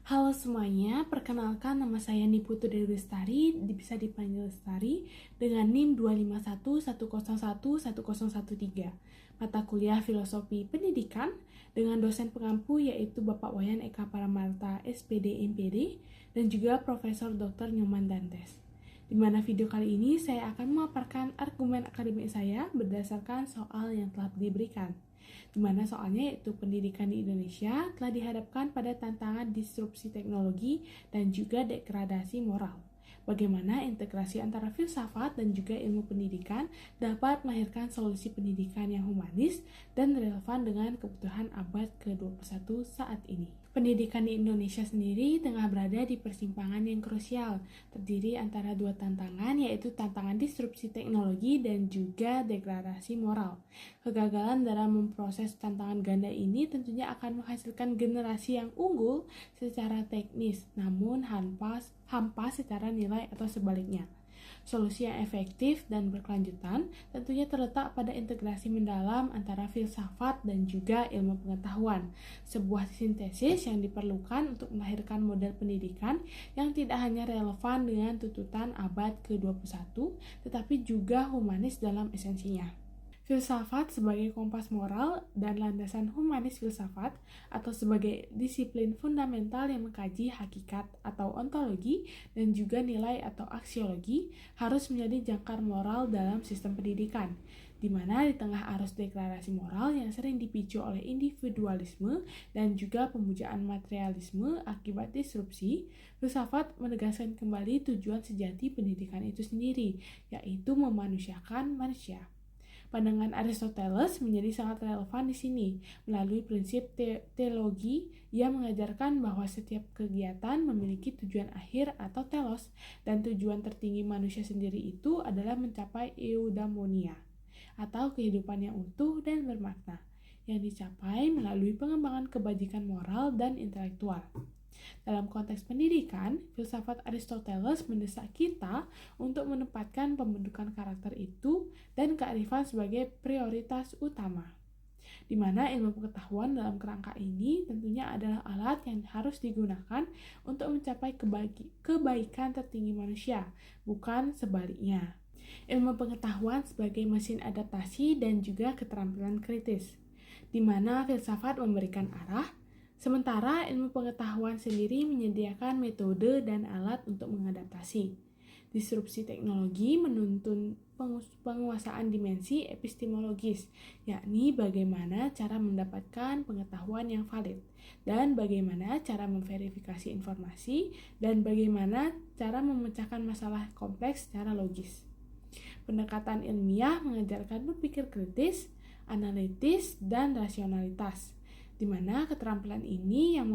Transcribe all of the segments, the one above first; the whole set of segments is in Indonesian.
Halo semuanya, perkenalkan nama saya Niputu Dewi Lestari, bisa dipanggil Lestari, dengan NIM 251101113. Mata kuliah Filosofi Pendidikan dengan dosen pengampu yaitu Bapak Wayan Eka Paramarta SPD MPD dan juga Profesor Dr. Nyoman Dantes. Di mana video kali ini saya akan memaparkan argumen akademik saya berdasarkan soal yang telah diberikan. Di mana soalnya yaitu pendidikan di Indonesia telah dihadapkan pada tantangan disrupsi teknologi dan juga degradasi moral. Bagaimana integrasi antara filsafat dan juga ilmu pendidikan dapat melahirkan solusi pendidikan yang humanis dan relevan dengan kebutuhan abad ke-21 saat ini. Pendidikan di Indonesia sendiri tengah berada di persimpangan yang krusial, terdiri antara dua tantangan, yaitu tantangan disrupsi teknologi dan juga degradasi moral. Kegagalan dalam memproses tantangan ganda ini tentunya akan menghasilkan generasi yang unggul secara teknis, namun hampa secara nilai atau sebaliknya. Solusi yang efektif dan berkelanjutan tentunya terletak pada integrasi mendalam antara filsafat dan juga ilmu pengetahuan, sebuah sintesis yang diperlukan untuk melahirkan model pendidikan yang tidak hanya relevan dengan tuntutan abad ke-21, tetapi juga humanis dalam esensinya. Filsafat sebagai kompas moral dan landasan humanis filsafat atau sebagai disiplin fundamental yang mengkaji hakikat atau ontologi dan juga nilai atau aksiologi harus menjadi jangkar moral dalam sistem pendidikan, di mana di tengah arus deklarasi moral yang sering dipicu oleh individualisme dan juga pemujaan materialisme akibat disrupsi, filsafat menegaskan kembali tujuan sejati pendidikan itu sendiri, yaitu memanusiakan manusia. Pandangan Aristoteles menjadi sangat relevan di sini melalui prinsip teologi yang mengajarkan bahwa setiap kegiatan memiliki tujuan akhir atau telos, dan tujuan tertinggi manusia sendiri itu adalah mencapai eudaimonia atau kehidupan yang utuh dan bermakna yang dicapai melalui pengembangan kebajikan moral dan intelektual. Dalam konteks pendidikan, filsafat Aristoteles mendesak kita untuk menempatkan pembentukan karakter itu dan kearifan sebagai prioritas utama, di mana ilmu pengetahuan dalam kerangka ini tentunya adalah alat yang harus digunakan untuk mencapai kebaikan tertinggi manusia, bukan sebaliknya. Ilmu pengetahuan sebagai mesin adaptasi dan juga keterampilan kritis, di mana filsafat memberikan arah, sementara ilmu pengetahuan sendiri menyediakan metode dan alat untuk mengadaptasi. Disrupsi teknologi menuntun penguasaan dimensi epistemologis, yakni bagaimana cara mendapatkan pengetahuan yang valid, dan bagaimana cara memverifikasi informasi, dan bagaimana cara memecahkan masalah kompleks secara logis. Pendekatan ilmiah mengajarkan berpikir kritis, analitis, dan rasionalitas, di mana keterampilan ini yang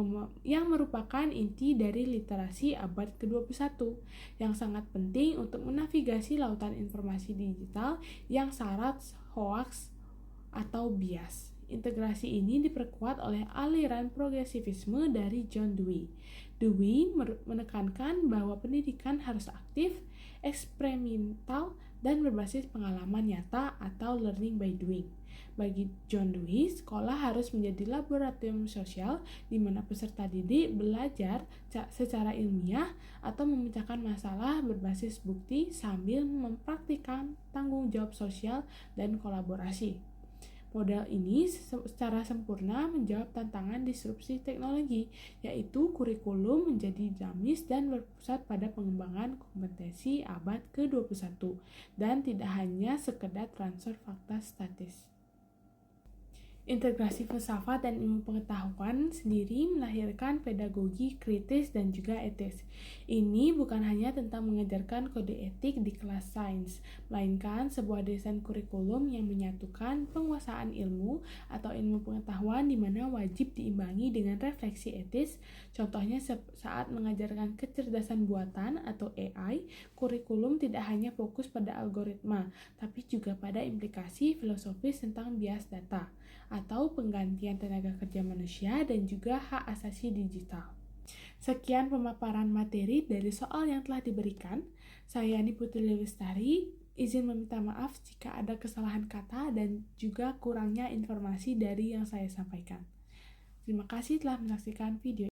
merupakan inti dari literasi abad ke-21 yang sangat penting untuk menavigasi lautan informasi digital yang syarat hoaks atau bias. Integrasi ini diperkuat oleh aliran progresivisme dari John Dewey. Dewey menekankan bahwa pendidikan harus aktif, eksperimental, dan berbasis pengalaman nyata atau learning by doing. Bagi John Dewey, sekolah harus menjadi laboratorium sosial di mana peserta didik belajar secara ilmiah atau memecahkan masalah berbasis bukti sambil mempraktikkan tanggung jawab sosial dan kolaborasi. Model ini secara sempurna menjawab tantangan disrupsi teknologi, yaitu kurikulum menjadi dinamis dan berpusat pada pengembangan kompetensi abad ke-21 dan tidak hanya sekedar transfer fakta statis. Integrasi filsafat dan ilmu pengetahuan sendiri melahirkan pedagogi kritis dan juga etis. Ini bukan hanya tentang mengajarkan kode etik di kelas sains, melainkan sebuah desain kurikulum yang menyatukan penguasaan ilmu atau ilmu pengetahuan di mana wajib diimbangi dengan refleksi etis. Contohnya saat mengajarkan kecerdasan buatan atau AI, kurikulum tidak hanya fokus pada algoritma, tapi juga pada implikasi filosofis tentang bias data atau penggantian tenaga kerja manusia dan juga hak asasi digital. Sekian pemaparan materi dari soal yang telah diberikan. Saya Niputu Lestari, izin meminta maaf jika ada kesalahan kata dan juga kurangnya informasi dari yang saya sampaikan. Terima kasih telah menyaksikan video